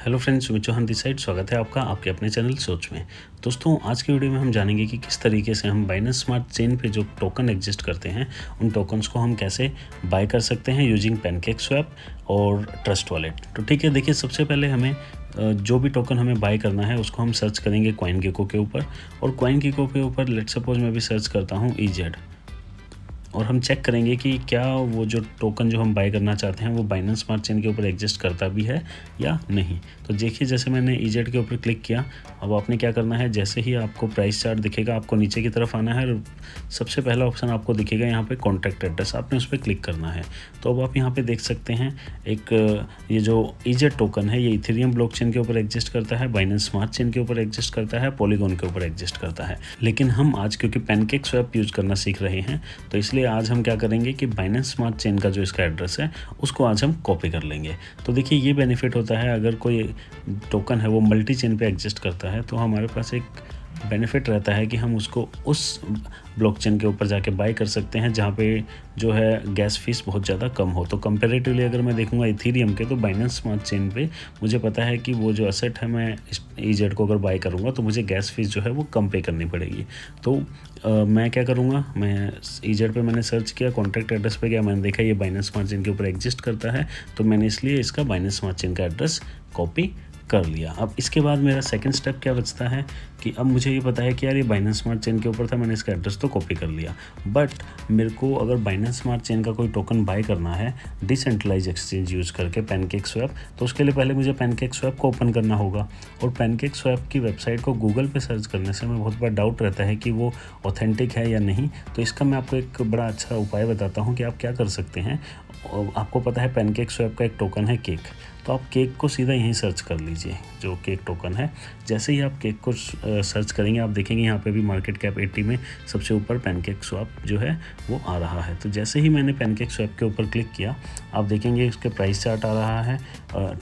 Hello friends, Sumit Chauhan this side. स्वागत है आपका आपके अपने चैनल सोच में। दोस्तों, आज की वीडियो में हम जानेंगे कि किस तरीके से हम बाइनेंस स्मार्ट चेन पे जो टोकन एग्जिस्ट करते हैं उन टोकन्स को हम कैसे बाय कर सकते हैं यूजिंग पैनकेकस्वैप और ट्रस्ट वॉलेट। तो ठीक है, देखिए सबसे पहले हमें जो भी टोकन हमें बाय करना है उसको हम सर्च करेंगे CoinGecko के ऊपर। और CoinGecko के ऊपर लेट्स सपोज मैं भी सर्च करता हूँ EZ, और हम चेक करेंगे कि क्या वो जो टोकन जो हम बाय करना चाहते हैं वो बाइनेंस स्मार्ट चेन के ऊपर एग्जिस्ट करता भी है या नहीं। तो देखिए, जैसे मैंने EZ के ऊपर क्लिक किया, अब आपने क्या करना है, जैसे ही आपको प्राइस चार्ट दिखेगा आपको नीचे की तरफ आना है और सबसे पहला ऑप्शन आपको दिखेगा यहाँ पे कॉन्टैक्ट एड्रेस, आपने उस पर क्लिक करना है। तो अब आप यहाँ पे देख सकते हैं एक ये जो EZ टोकन है ये इथेरियम ब्लॉकचेन के ऊपर एग्जिस्ट करता है, बाइनेंस स्मार्ट चेन के ऊपर एग्जिस्ट करता है, पॉलीगॉन के ऊपर एग्जिस्ट करता है। लेकिन हम आज क्योंकि पैनकेकस्वैप यूज़ करना सीख रहे हैं तो इसलिए आज हम क्या करेंगे कि बाइनेंस स्मार्ट चेन का जो इसका एड्रेस है उसको आज हम कॉपी कर लेंगे। तो देखिए, ये बेनिफिट होता है अगर कोई टोकन है वो मल्टी चेन पे एग्जिस्ट करता है तो हमारे पास एक बेनिफिट रहता है कि हम उसको उस ब्लॉकचेन के ऊपर जाके बाय कर सकते हैं जहाँ पे जो है गैस फीस बहुत ज़्यादा कम हो। तो कंपैरेटिवली अगर मैं देखूंगा इथेरियम के, तो बाइनेंस स्मार्ट चेन पे मुझे पता है कि वो जो असेट है मैं EZ को अगर बाय करूँगा तो मुझे गैस फीस जो है वो कम पे करनी पड़ेगी। तो मैं क्या करूँगा, मैं EZ पे मैंने सर्च किया, कॉन्टैक्ट एड्रेस पे गया, मैंने देखा ये बाइनेंस स्मार्ट चेन के ऊपर एग्जिस्ट करता है, तो मैंने इसलिए इसका बाइनेंस स्मार्ट चेन का एड्रेस कॉपी कर लिया। अब इसके बाद मेरा सेकंड स्टेप क्या बचता है कि अब मुझे ये पता है कि यार ये बाइनेंस स्मार्ट चेन के ऊपर था, मैंने इसका एड्रेस तो कॉपी कर लिया, बट मेरे को अगर बाइनेंस स्मार्ट चेन का कोई टोकन बाय करना है डिसेंट्रलाइज एक्सचेंज यूज़ करके पैनकेकस्वैप, तो उसके लिए पहले मुझे पैनकेकस्वैप को ओपन करना होगा। और पैनकेकस्वैप की वेबसाइट को गूगल पे सर्च करने से हमें बहुत बड़ा डाउट रहता है कि वो ऑथेंटिक है या नहीं। तो इसका मैं आपको एक बड़ा अच्छा उपाय बताता हूँ कि आप क्या कर सकते हैं। आपको पता है पैनकेकस्वैप का एक टोकन है केक, तो आप केक को सीधा यहीं सर्च कर लीजिए, जो केक टोकन है। जैसे ही आप केक को सर्च करेंगे आप देखेंगे यहाँ पे भी मार्केट कैप 80 में सबसे ऊपर पैनकेकस्वैप जो है वो आ रहा है। तो जैसे ही मैंने पैनकेकस्वैप के ऊपर क्लिक किया आप देखेंगे इसके प्राइस चार्ट आ रहा है।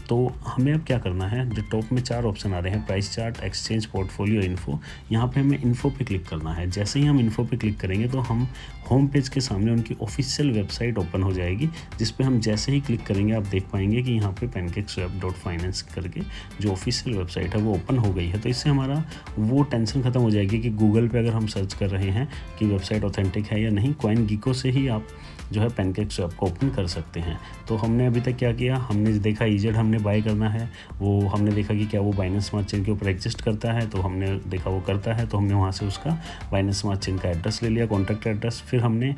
तो हमें अब क्या करना है, जो टॉप में 4 ऑप्शन आ रहे हैं, price chart, exchange, portfolio, info, यहाँ पे हमें इन्फो पे क्लिक करना है। जैसे ही हम इन्फो पे क्लिक करेंगे तो हम होम पेज के सामने उनकी ऑफिशियल वेबसाइट ओपन हो जाएगी, जिस पे हम जैसे ही क्लिक करेंगे आप देख पाएंगे कि यहाँ पे pancakeswap.finance करके जो ऑफिशियल वेबसाइट है वो ओपन हो गई है। तो इससे हमारा वो टेंशन खत्म हो जाएगी कि गूगल पे अगर हम सर्च कर रहे हैं कि वेबसाइट ऑथेंटिक है या नहीं, CoinGecko से ही आप जो है पैनकेकस्वैप को ओपन कर सकते हैं। तो हमने अभी तक क्या किया, हमने देखा EZ हमने बाय करना है, वो हमने देखा कि क्या वो बाइनेंस स्मार्ट चेन के ऊपर एग्जिस्ट करता है, तो हमने देखा वो करता है, तो हमने वहाँ से उसका बाइनेंस स्मार्ट चेन का एड्रेस ले लिया, कॉन्टैक्ट एड्रेस। फिर हमने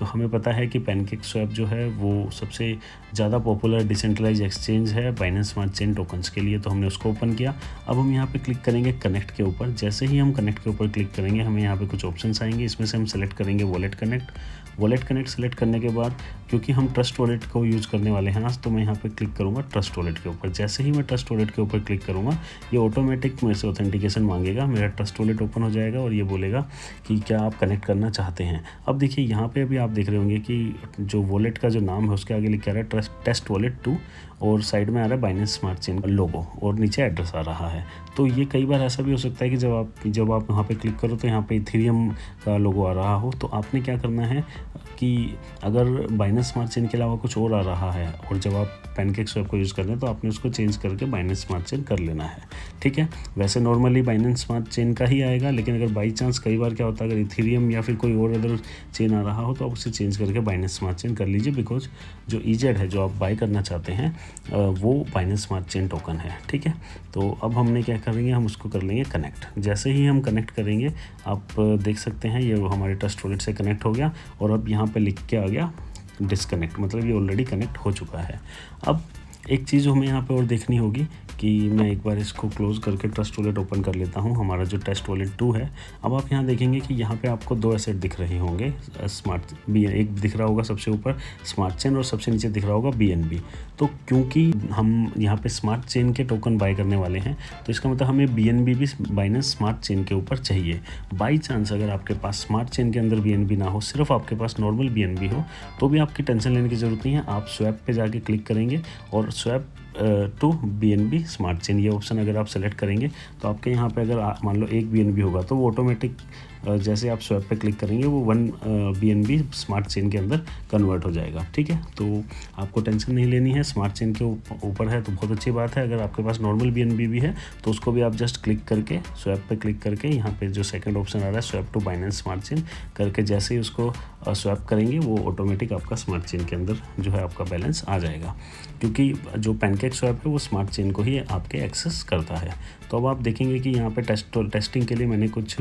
हमें पता है कि पैनकेकस्वैप जो है वो सबसे ज़्यादा पॉपुलर डिसेंट्रलाइज एक्सचेंज है बाइनेंस स्मार्ट चेन टोकन्स के लिए, तो हमने उसको ओपन किया। अब हम यहाँ पे क्लिक करेंगे कनेक्ट के ऊपर। जैसे ही हम कनेक्ट के ऊपर क्लिक करेंगे हमें यहाँ पे कुछ ऑप्शंस आएंगे, इसमें से हम सेलेक्ट करेंगे wallet connect. Wallet connect select करने के बाद क्योंकि हम ट्रस्ट वॉलेट को यूज़ करने वाले हैं आज, तो मैं यहाँ पे क्लिक करूँगा ट्रस्ट वॉलेट के ऊपर। जैसे ही मैं ट्रस्ट वॉलेट के ऊपर क्लिक करूँगा ये ऑटोमेटिक मेरे से ऑथेंटिकेशन मांगेगा, मेरा ट्रस्ट वॉलेट ओपन हो जाएगा और ये बोलेगा कि क्या आप कनेक्ट करना चाहते हैं। अब देखिए यहाँ पे अभी आप देख रहे होंगे कि जो वॉलेट का जो नाम है उसके आगे लिखा रहा है टेस्ट वॉलेट 2 और साइड में आ रहा है बाइनेंस स्मार्ट चेन का लोगो और नीचे एड्रेस आ रहा है। तो ये कई बार ऐसा भी हो सकता है कि जब आप यहाँ पे क्लिक करो तो यहाँ पे इथेरियम का लोगो आ रहा हो। तो आपने क्या करना है कि अगर बाइनेंस स्मार्ट चेन के अलावा कुछ और आ रहा है और जब आप पैनकेकस्वैप को यूज़ कर रहे हैं तो आपने उसको चेंज करके बाइनेंस स्मार्ट चेन कर लेना है, ठीक है। वैसे नॉर्मली बाइनेंस स्मार्ट चेन का ही आएगा, लेकिन अगर बाई चांस कई बार क्या होता है अगर इथेरियम या फिर कोई और अदर चेन आ रहा हो तो आप उसे चेंज करके बाइनेंस स्मार्ट चेन कर लीजिए, बिकॉज जो EZ है जो आप बाय करना चाहते हैं वो बाइनेंस स्मार्ट चेन टोकन है, ठीक है। तो अब हमने क्या करेंगे, हम उसको कर लेंगे कनेक्ट। जैसे ही हम कनेक्ट करेंगे आप देख सकते हैं ये हमारे ट्रस्ट वॉलेट से कनेक्ट हो गया और अब यहाँ पे लिख के आ गया डिसकनेक्ट, मतलब ये ऑलरेडी कनेक्ट हो चुका है। अब एक चीज़ हमें यहाँ पे और देखनी होगी कि मैं एक बार इसको क्लोज़ करके ट्रस्ट वॉलेट ओपन कर लेता हूँ, हमारा जो ट्रस्ट वॉलेट 2 है। अब आप यहाँ देखेंगे कि यहाँ पे आपको 2 एसेट दिख रहे होंगे, स्मार्ट एक दिख रहा होगा सबसे ऊपर स्मार्ट चेन और सबसे नीचे दिख रहा होगा BNB। तो क्योंकि हम यहाँ पे स्मार्ट चेन के टोकन बाय करने वाले हैं तो इसका मतलब हमें BNB भी बाइनेंस स्मार्ट चेन के ऊपर चाहिए। बाई चांस अगर आपके पास स्मार्ट चेन के अंदर BNB ना हो, सिर्फ आपके पास नॉर्मल BNB हो, तो भी आपकी टेंशन लेने की ज़रूरत नहीं है। आप स्वैप पे जाके क्लिक करेंगे और swap to BNB smart chain ये ऑप्शन अगर आप सेलेक्ट करेंगे तो आपके यहाँ पे अगर मान लो एक BNB होगा तो वो ऑटोमेटिक जैसे आप स्वैप पे क्लिक करेंगे वो 1 BNB स्मार्ट चेन के अंदर कन्वर्ट हो जाएगा। ठीक है, तो आपको टेंशन नहीं लेनी है, स्मार्ट चेन के ऊपर है तो बहुत अच्छी बात है। अगर आपके पास नॉर्मल BNB भी है तो उसको भी आप जस्ट क्लिक करके स्वैप पे क्लिक करके यहाँ पे जो सेकंड ऑप्शन आ रहा है swap to Binance smart chain करके जैसे ही उसको स्वैप करेंगे वो ऑटोमेटिक आपका स्मार्ट चेन के अंदर जो है आपका बैलेंस आ जाएगा, क्योंकि जो पैनकेक स्वैप है वो स्मार्ट चेन को ही आपके एक्सेस करता है। तो अब आप देखेंगे कि यहाँ पे टेस्टिंग के लिए मैंने कुछ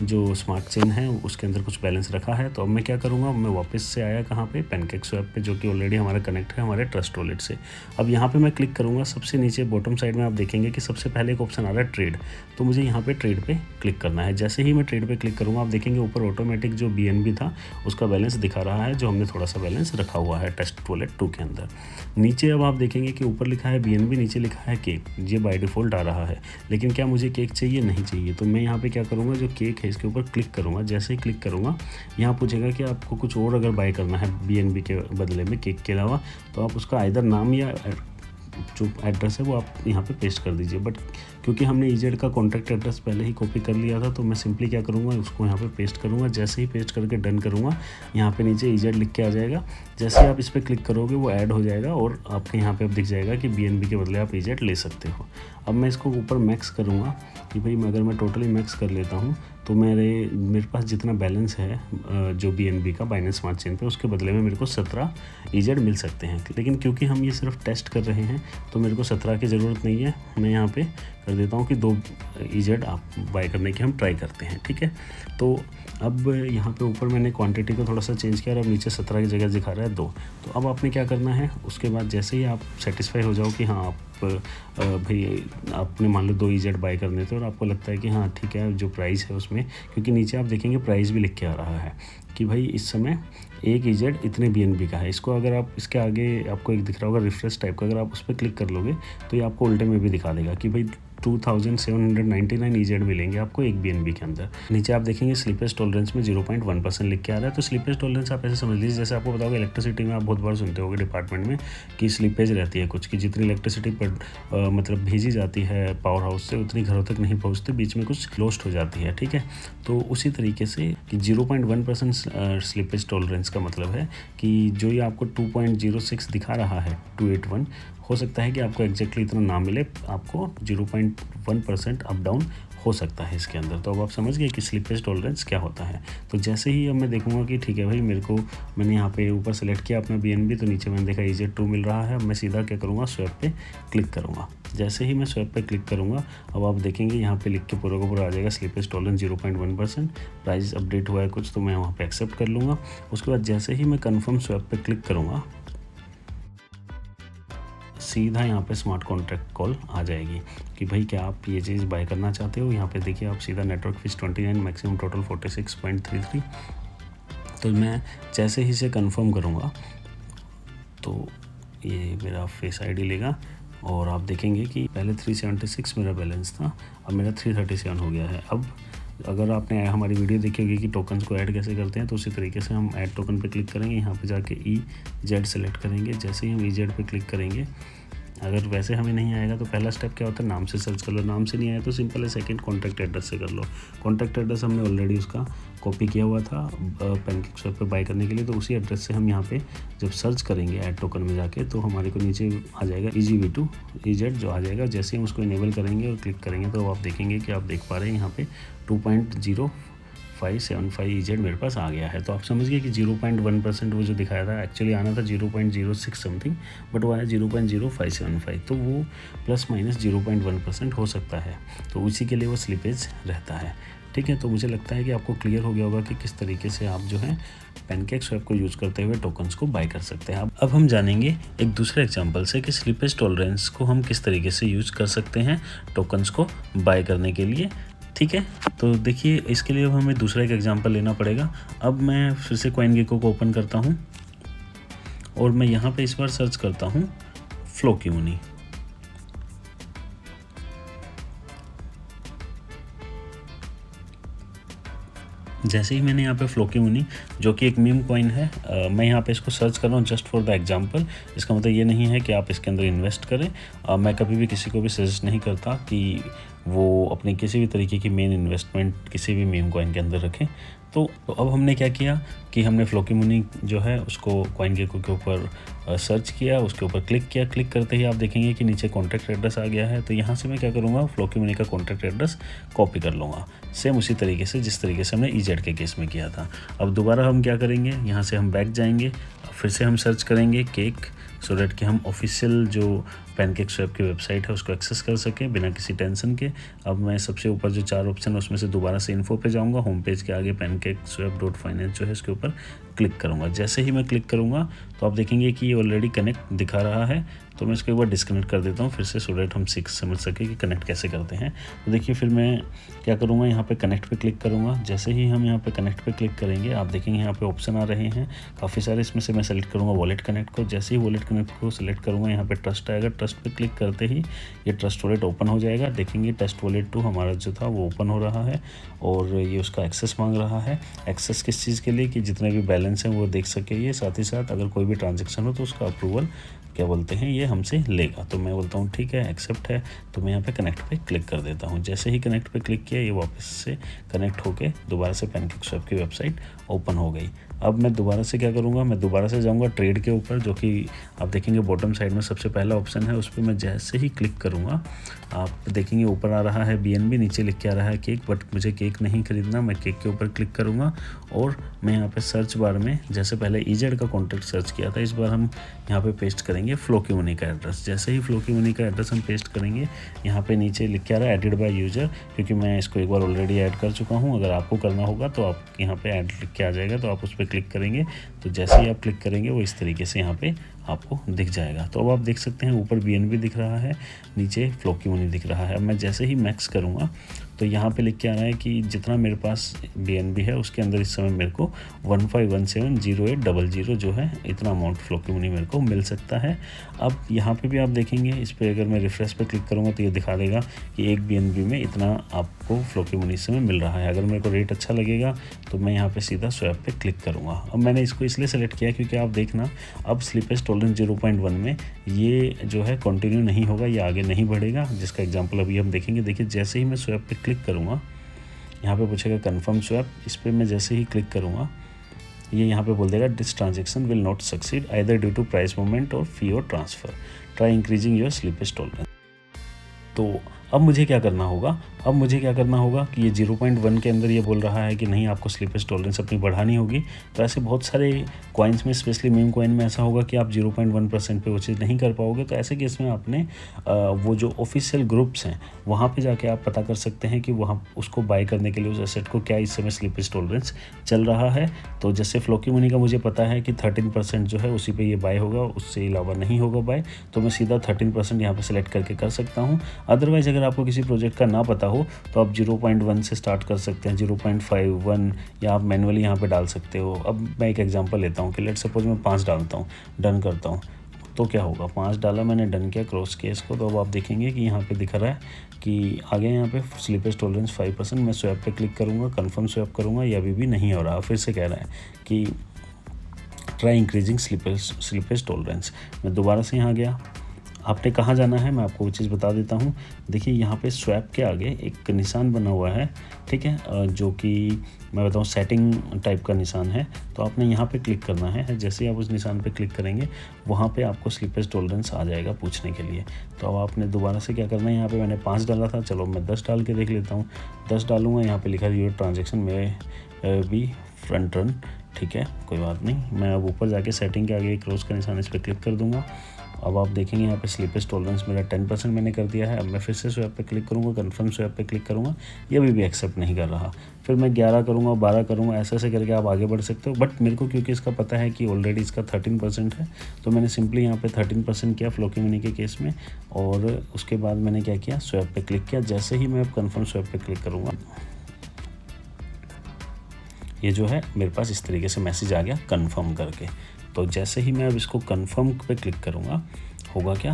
जो स्मार्ट चेन है उसके अंदर कुछ बैलेंस रखा है। तो अब मैं क्या करूँगा, मैं वापस से आया कहाँ पे, पैनकेक स्वैप पे, जो कि ऑलरेडी हमारा कनेक्ट है हमारे ट्रस्ट वॉलेट से। अब यहाँ पे मैं क्लिक करूँगा, सबसे नीचे बॉटम साइड में आप देखेंगे कि सबसे पहले एक ऑप्शन आ रहा है ट्रेड। तो मुझे यहाँ पे ट्रेड पे क्लिक करना है। जैसे ही मैं ट्रेड पे क्लिक करूँगा आप देखेंगे ऊपर ऑटोमेटिक जो BNB था उसका बैलेंस दिखा रहा है, जो हमने थोड़ा सा बैलेंस रखा हुआ है टेस्ट वॉलेट 2 के अंदर। नीचे अब आप देखेंगे कि ऊपर लिखा है BNB, नीचे लिखा है केक। ये बाय डिफ़ॉल्ट आ रहा है, लेकिन क्या मुझे केक चाहिए? नहीं चाहिए। तो मैं यहाँ पे क्या करूँगा, जो केक है इसके ऊपर क्लिक करूँगा। जैसे ही क्लिक करूँगा यहाँ पूछेगा कि आपको कुछ और अगर बाय करना है BNB के बदले में केक के अलावा, तो आप उसका आइदर नाम या जो एड्रेस है वो आप यहाँ पे पेस्ट कर दीजिए। बट क्योंकि हमने EZ का कॉन्टैक्ट एड्रेस पहले ही कॉपी कर लिया था तो मैं सिंपली क्या करूँगा, उसको यहाँ पे पेस्ट करूँगा। जैसे ही पेस्ट करके डन करूँगा, यहाँ पे नीचे EZ लिख के आ जाएगा। जैसे ही आप इस पर क्लिक करोगे वो ऐड हो जाएगा और आपके यहाँ पे अब दिख जाएगा कि BNB के बदले आप EZ ले सकते हो। अब मैं इसको ऊपर मैक्स करूँगा कि भाई अगर मैं टोटली मैक्स कर लेता हूँ तो मेरे पास जितना बैलेंस है जो BNB का बाइनेंस स्मार्ट चेन पे, उसके बदले में मेरे को 17 EZ मिल सकते हैं। लेकिन क्योंकि हम ये सिर्फ टेस्ट कर रहे हैं तो मेरे को 17 की ज़रूरत नहीं है। मैं यहाँ पे कर देता हूँ कि 2 EZ आप बाय करने की हम ट्राई करते हैं। ठीक है, तो अब यहाँ पे ऊपर मैंने क्वांटिटी को थोड़ा सा चेंज किया और अब नीचे 17 की जगह दिखा रहा है 2। तो अब आपने क्या करना है, उसके बाद जैसे ही आप सेटिस्फाई हो जाओ कि हाँ आप भाई आपने मान लो 2 EZ बाय करने थे और आपको लगता है कि हाँ ठीक है जो प्राइस है उसमें, क्योंकि नीचे आप देखेंगे प्राइस भी लिख के आ रहा है कि भाई इस समय 1 EZ इतने BNB का है। इसको अगर आप इसके आगे आपको एक दिख रहा होगा रिफ्रेश टाइप का, अगर आप उस पर क्लिक कर लोगे तो ये आपको उल्टे में भी दिखा देगा कि भाई 2799 EZ मिलेंगे आपको 1 BNB के अंदर। नीचे आप देखेंगे स्लिपेज टॉलरेंस में 0.1% लिख के आ रहा है। तो स्लिपेज टॉलरेंस आप ऐसे समझ लीजिए जैसे आपको बताओगे इलेक्ट्रिसिटी में आप बहुत बार सुनते होगे डिपार्टमेंट में कि स्लिपेज रहती है कुछ, कि जितनी इलेक्ट्रिसिटी पर मतलब भेजी जाती है पावर हाउस से उतनी घरों तक नहीं पहुँचती, बीच में कुछ लॉस्ट हो जाती है। ठीक है, तो उसी तरीके से कि 0.1% स्लिपेज टॉलरेंस का मतलब है कि जो ये आपको 2.06 दिखा रहा है 281, हो सकता है कि आपको एग्जैक्टली इतना ना मिले, आपको 0.1% अप डाउन हो सकता है इसके अंदर। तो अब आप समझ गए कि स्लिपेज टॉलरेंस क्या होता है। तो जैसे ही अब मैं देखूंगा कि ठीक है भाई मैंने यहाँ पे ऊपर सेलेक्ट किया अपना BNB, तो नीचे मैंने देखा EZ2 मिल रहा है। अब मैं सीधा क्या करूँगा, स्वैप पे क्लिक करूँगा। जैसे ही मैं स्वैप पे क्लिक करूँगा अब आप देखेंगे यहाँ पे लिख के पूरा का पूरा आ जाएगा स्लिपेज टॉलरेंस 0.1%, प्राइस अपडेट हुआ है कुछ, तो मैं वहाँ पे एक्सेप्ट कर लूँगा। उसके बाद जैसे ही मैं कन्फर्म स्वैप पे क्लिक करूँगा सीधा यहाँ पे स्मार्ट कॉन्ट्रैक्ट कॉल आ जाएगी कि भाई क्या आप ये चीज़ बाय करना चाहते हो। यहाँ पे देखिए आप सीधा नेटवर्क फीस 29, मैक्सिमम टोटल 46.33। तो मैं जैसे ही इसे कंफर्म करूँगा तो ये मेरा फेस आईडी लेगा और आप देखेंगे कि पहले 376 मेरा बैलेंस था, अब मेरा 337 हो गया है। अब अगर आपने हमारी वीडियो देखी होगी कि टोकन्स को ऐड कैसे करते हैं, तो उसी तरीके से हम ऐड टोकन पे क्लिक करेंगे। यहाँ पे जाके EZ सेलेक्ट करेंगे। जैसे ही हम EZ पे क्लिक करेंगे, अगर वैसे हमें नहीं आएगा तो पहला स्टेप क्या होता है, नाम से सर्च कर लो। नाम से नहीं आया तो सिंपल है सेकंड कॉन्टैक्ट एड्रेस से कर लो। कॉन्टैक्ट एड्रेस हमने ऑलरेडी उसका कॉपी किया हुआ था पैनकेक स्वैप पे बाय करने के लिए, तो उसी एड्रेस से हम यहाँ पे जब सर्च करेंगे ऐड टोकन में जाके तो हमारे को नीचे आ जाएगा EGV2 EZ जो आ जाएगा। जैसे हम उसको इनेबल करेंगे और क्लिक करेंगे तो आप देखेंगे कि आप देख पा रहे हैं यहाँ पे 2.0575 EZ मेरे पास आ गया है। तो आप समझ गए कि 0.1% वो जो दिखाया था एक्चुअली आना था 0.06 समथिंग, बट वो आया 0.0575। तो वो प्लस माइनस 0.1% हो सकता है, तो उसी के लिए वो स्लिपेज रहता है। ठीक है, तो मुझे लगता है कि आपको क्लियर हो गया होगा कि किस तरीके से आप जो है पैनकेक स्वैप को यूज़ करते हुए टोकन्स को बाय कर सकते हैं। अब हम जानेंगे एक दूसरे एग्जांपल से कि स्लिपेज टॉलरेंस को हम किस तरीके से यूज़ कर सकते हैं टोकन्स को बाय करने के लिए। ठीक है, तो देखिए इसके लिए हमें दूसरा एक एग्जांपल लेना पड़ेगा। अब मैं फिर से CoinGecko को ओपन करता हूं और मैं यहां पे इस बार सर्च करता हूं फ्लोकी मनी। जैसे ही मैंने यहाँ पे फ्लोकी मनी जो कि एक मीम कॉइन है, मैं यहाँ पे इसको सर्च कर रहा हूँ जस्ट फॉर द एग्जांपल। इसका मतलब ये नहीं है कि आप इसके अंदर इन्वेस्ट करें। मैं कभी भी किसी को भी सजेस्ट नहीं करता कि वो अपनी किसी भी तरीके की मेन इन्वेस्टमेंट किसी भी मीम कॉइन के अंदर रखें। तो अब हमने क्या किया कि हमने फ्लोकी मनी जो है उसको CoinGecko के ऊपर सर्च किया, उसके ऊपर क्लिक किया। क्लिक करते ही आप देखेंगे कि नीचे कॉन्टैक्ट एड्रेस आ गया है। तो यहाँ से मैं क्या करूँगा, फ्लोकी मनी का कॉन्टैक्ट एड्रेस कॉपी कर लूँगा, सेम उसी तरीके से जिस तरीके से हमने EZ के केस में किया था। अब दोबारा हम क्या करेंगे, यहाँ से हम बैक जाएंगे, फिर से हम सर्च करेंगे केक, सो डैट कि हम ऑफिशियल जो PancakeSwap की वेबसाइट है उसको एक्सेस कर सकें बिना किसी टेंशन के। अब मैं सबसे ऊपर जो 4 ऑप्शन है उसमें से दोबारा से इन्फो पे जाऊंगा, होम पेज के आगे pancakeswap.finance जो है इसके ऊपर क्लिक करूंगा। जैसे ही मैं क्लिक करूंगा तो आप देखेंगे कि ये ऑलरेडी कनेक्ट दिखा रहा है। तो मैं इसको एक बार डिस्कनेक्ट कर देता हूँ फिर से, सो डैट हम समझ सके कि कनेक्ट कैसे करते हैं। तो देखिए फिर मैं क्या करूँगा, यहाँ पे कनेक्ट पे क्लिक करूँगा। जैसे ही हम यहाँ पे कनेक्ट पे क्लिक करेंगे आप देखेंगे यहाँ पे ऑप्शन आ रहे हैं काफ़ी सारे। इसमें से मैं सेलेक्ट करूँगा वॉलेट कनेक्ट को। जैसे ही वॉलेट कनेक्ट को सिलेक्ट करूँगा यहाँ पे ट्रस्ट आएगा। ट्रस्ट पे क्लिक करते ही ये ट्रस्ट वॉलेट ओपन हो जाएगा। देखेंगे ट्रस्ट वॉलेट 2 हमारा जो था वो ओपन हो रहा है और ये उसका एक्सेस मांग रहा है। एक्सेस किस चीज़ के लिए, कि जितने भी बैलेंस हैं वो देख सके ये, साथ ही साथ अगर कोई भी ट्रांजेक्शन हो तो उसका अप्रूवल क्या बोलते हैं ये हमसे लेगा। तो मैं बोलता हूँ ठीक है, एक्सेप्ट है। तो मैं यहाँ पे कनेक्ट पे क्लिक कर देता हूँ। जैसे ही कनेक्ट पे क्लिक किया ये वापस से कनेक्ट होके दोबारा से PancakeSwap की वेबसाइट ओपन हो गई। अब मैं दोबारा से क्या करूँगा, मैं दोबारा से जाऊँगा ट्रेड के ऊपर, जो कि आप देखेंगे बॉटम साइड में सबसे पहला ऑप्शन है। उस पर मैं जैसे ही क्लिक करूँगा आप देखेंगे ऊपर आ रहा है BNB, नीचे लिख के आ रहा है केक, बट मुझे केक नहीं खरीदना। मैं केक के ऊपर क्लिक करूँगा और मैं यहाँ पे सर्च बार में जैसे पहले EZ का कॉन्टैक्ट सर्च किया था, इस बार हम यहाँ पे पेस्ट करेंगे फ्लोकी मनी का एड्रेस। जैसे ही फ्लोकी मनी का एड्रेस हम पेस्ट करेंगे यहाँ पे नीचे लिख के आ रहा है एडिड बाय यूज़र, क्योंकि मैं इसको एक बार ऑलरेडी ऐड कर चुका हूँ। अगर आपको करना होगा तो आप यहाँ पे ऐड लिख के आ जाएगा, तो आप उस पर क्लिक करेंगे। तो जैसे ही आप क्लिक करेंगे वो इस तरीके से यहाँ पे आपको दिख जाएगा। तो अब आप देख सकते हैं ऊपर BNB दिख रहा है, नीचे फ्लोकी मनी दिख रहा है। अब मैं जैसे ही मैक्स करूँगा तो यहाँ पे लिख के आ रहा है कि जितना मेरे पास BNB है उसके अंदर इस समय मेरे को 15170800 जो है इतना अमाउंट फ्लोकी मनी मेरे को मिल सकता है। अब यहाँ पे भी आप देखेंगे, इस पर अगर मैं रिफ्रेश पे क्लिक करूँगा तो ये दिखा देगा कि एक BNB में इतना आपको फ्लोकी मनी इस समय मिल रहा है। अगर मेरे को रेट अच्छा लगेगा तो मैं यहाँ पे सीधा स्वैप पे क्लिक करूँगा। अब मैंने इसको इसलिए सेलेक्ट किया क्योंकि आप देखना अब स्लिपेज टॉलरेंस 0.1 में ये जो है कंटिन्यू नहीं होगा, ये आगे नहीं बढ़ेगा, जिसका एग्जांपल अभी हम देखेंगे। देखिए जैसे ही मैं स्वैप पे क्लिक करूँगा यहाँ पे पूछेगा कन्फर्म स्वैप, इस पर मैं जैसे ही क्लिक करूँगा ये यहाँ पे बोल देगा this transaction will not succeed either due to price movement और फी और transfer, try increasing your slippage tolerance. तो अब मुझे क्या करना होगा, कि ये 0.1 के अंदर ये बोल रहा है कि नहीं आपको स्लिपेज टॉलरेंस अपनी बढ़ानी होगी। तो ऐसे बहुत सारे कॉइन्स में, स्पेशली मीम कॉइन में ऐसा होगा कि आप 0.1% पे वो चीज़ नहीं कर पाओगे। तो ऐसे केस में आपने वो जो ऑफिशियल ग्रुप्स हैं वहाँ पे जाके आप पता कर सकते हैं कि वहाँ उसको बाय करने के लिए उस एसेट को क्या इस समय स्लिपेज टॉलरेंस चल रहा है। तो जैसे फ्लोकी मनी का मुझे पता है कि 13% जो है उसी पे ये बाय होगा, उससे अलावा नहीं होगा बाय। तो मैं सीधा 13% यहाँ पे सिलेक्ट करके कर सकता हूँ। अदरवाइज़ अगर आपको किसी प्रोजेक्ट का ना पता हो तो आप 0.1 से स्टार्ट कर सकते हैं, 0.51 या आप मैनुअली यहाँ पे डाल सकते हो। अब मैं एक एग्जांपल लेता हूँ कि लेट सपोज मैं 5 डालता हूँ, डन करता हूँ, तो क्या होगा, 5 डाला मैंने, डन किया, क्रॉस किया इसको। तो अब आप देखेंगे कि यहाँ पे दिख रहा है कि आगे यहाँ पे स्लिपेज टॉलरेंस 5%। मैं स्वैप पे क्लिक करूँगा, कन्फर्म स्वैप करूँगा, ये अभी भी नहीं हो रहा। फिर से कह रहा है कि ट्राई इंक्रीजिंग स्लिपेज टॉलरेंस। मैं दोबारा से यहाँ गया। आपने कहाँ जाना है मैं आपको वो चीज़ बता देता हूँ। देखिए यहाँ पे स्वैप के आगे एक निशान बना हुआ है, ठीक है, जो कि मैं बताऊँ सेटिंग टाइप का निशान है। तो आपने यहाँ पे क्लिक करना है। जैसे ही आप उस निशान पे क्लिक करेंगे वहाँ पे आपको स्लिपेज टॉलरेंस आ जाएगा पूछने के लिए। तो अब आपने दोबारा से क्या करना है, यहाँ पे मैंने 5 डाला था, चलो मैं 10 डाल के देख लेता हूँ। 10 डालूँगा, यहाँ पे लिखा है योर ट्रांजेक्शन में बी फ्रंट रन, ठीक है, कोई बात नहीं। मैं अब ऊपर जाके सेटिंग के आगे क्रॉस का निशान इस पर क्लिक कर दूँगा। अब आप देखेंगे यहाँ पे स्लिपेज टॉलरेंस मेरा 10% मैंने कर दिया है। अब मैं फिर से स्वैप पे क्लिक करूँगा, कन्फर्म स्वैप पे क्लिक करूँगा, ये अभी भी एक्सेप्ट नहीं कर रहा। फिर मैं 11 करूँगा, 12 करूँगा, ऐसे ऐसे करके आप आगे बढ़ सकते हो। बट मेरे को क्योंकि इसका पता है कि ऑलरेडी इसका 13% है, तो मैंने सिंपली यहाँ पे 13% किया फ्लोकी मनी के केस में। और उसके बाद मैंने क्या किया, स्वैप पे क्लिक किया। जैसे ही मैं अब कन्फर्म स्वैप पे क्लिक करूँगा, ये जो है मेरे पास इस तरीके से मैसेज आ गया कन्फर्म करके। तो जैसे ही मैं अब इसको कन्फर्म पे क्लिक करूँगा, होगा क्या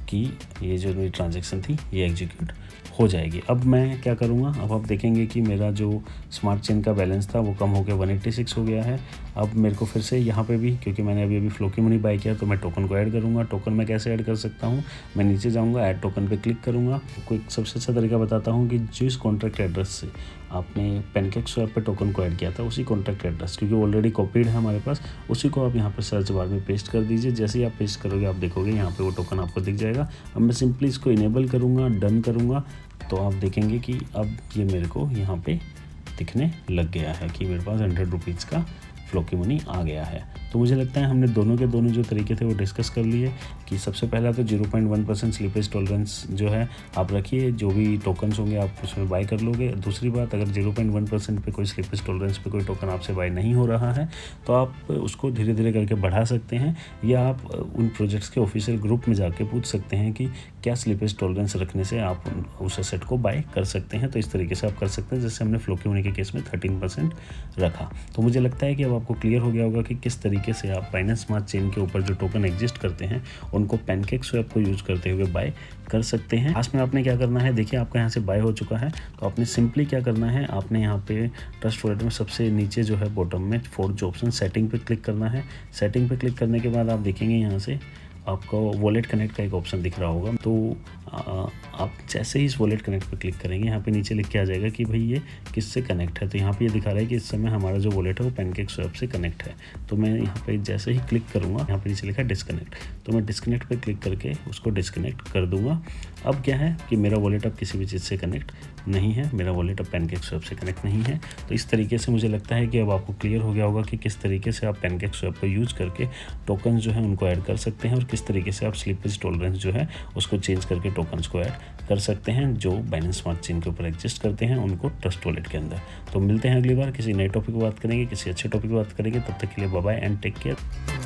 कि ये जो मेरी ट्रांजैक्शन थी ये एग्जीक्यूट हो जाएगी। अब मैं क्या करूँगा, अब आप देखेंगे कि मेरा जो स्मार्ट चेन का बैलेंस था वो कम हो के 186 हो गया है। अब मेरे को फिर से यहाँ पे भी, क्योंकि मैंने अभी फ्लोकी मनी बाय किया, तो मैं टोकन को ऐड करूँगा। टोकन मैं कैसे ऐड कर सकता हूँ, मैं नीचे जाऊँगा, ऐड टोकन पे क्लिक करूँगा। आपको एक सबसे अच्छा तरीका बताता हूँ कि जिस कॉन्ट्रैक्ट एड्रेस से आपने पैनकेकस्वैप पे टोकन को ऐड किया था, उसी कॉन्ट्रैक्ट एड्रेस, क्योंकि ऑलरेडी कॉपीड है हमारे पास, उसी को आप यहाँ पे सर्च बार में पेस्ट कर दीजिए। जैसे ही आप पेस्ट करोगे आप देखोगे यहाँ पे वो टोकन आपको दिख जाएगा। अब मैं सिंपली इसको इनेबल करूँगा, डन करूँगा, तो आप देखेंगे कि अब ये मेरे को यहाँ पे दिखने लग गया है कि मेरे पास 100 रुपीज़ का फ्लोकी मनी आ गया है। तो मुझे लगता है हमने दोनों के दोनों जो तरीके थे वो डिस्कस कर लिए कि सबसे पहला तो 0.1% स्लिपेज टॉलरेंस जो है आप रखिए, जो भी टोकन्स होंगे आप उसमें बाय कर लोगे। दूसरी बात, अगर 0.1% पे कोई स्लिपेज टॉलरेंस पे कोई टोकन आपसे बाय नहीं हो रहा है तो आप उसको धीरे धीरे करके बढ़ा सकते हैं, या आप उन प्रोजेक्ट्स के ऑफिशियल ग्रुप में जाके पूछ सकते हैं कि क्या स्लिपेज टॉलरेंस रखने से आप उस एसेट को बाय कर सकते हैं। तो इस तरीके से आप कर सकते हैं, जैसे हमने फ्लोकी मनी के केस में 13% रखा। तो मुझे लगता है कि अब आपको क्लियर हो गया होगा कि किस तरीके से आप बाइनेंस स्मार्ट चेन के ऊपर जो टोकन एग्जिस्ट करते हैं उनको पैनकेकस्वैप को यूज करते हुए बाय कर सकते हैं। लास्ट में आपने क्या करना है, देखिए आपका यहाँ से बाय हो चुका है, तो आपने सिंपली क्या करना है, आपने यहाँ पे ट्रस्ट वॉलेट में सबसे नीचे जो है बॉटम में फोर्थ जो ऑप्शन सेटिंग पे क्लिक करना है। सेटिंग पे क्लिक करने के बाद आप देखेंगे यहाँ से आपको वॉलेट कनेक्ट का एक ऑप्शन दिख रहा होगा। तो आप जैसे ही इस वॉलेट कनेक्ट पर क्लिक करेंगे, यहाँ पे नीचे लिख के आ जाएगा कि भाई ये किससे कनेक्ट है। तो यहाँ पे ये दिखा रहा है कि इस समय हमारा जो वॉलेट है वो पैनकेकस्वैप से कनेक्ट है। तो मैं यहाँ पे जैसे ही क्लिक करूँगा, यहाँ पे नीचे लिखा है डिस्कनेक्ट, तो मैं डिस्कनेक्ट पे क्लिक करके उसको डिस्कनेक्ट कर दूँगा। अब क्या है कि मेरा वॉलेट अब किसी भी चीज़ से कनेक्ट नहीं है, मेरा वॉलेट अब पैनकेकस्वैप से कनेक्ट नहीं है। तो इस तरीके से मुझे लगता है कि अब आपको क्लियर हो गया होगा कि किस तरीके से आप पैनकेकस्वैप को यूज़ करके टोकन्स जो है उनको ऐड कर सकते हैं, और किस तरीके से आप स्लिपेज टॉलरेंस जो है उसको चेंज करके टोकन्स को ऐड कर सकते हैं जो बाइनेंस स्मार्ट चेन के ऊपर एग्जिस्ट करते हैं उनको ट्रस्ट वॉलेट के अंदर। तो मिलते हैं अगली बार, किसी नए टॉपिक पर बात करेंगे, किसी अच्छे टॉपिक पर बात करेंगे। तब तक के लिए bye bye and take care.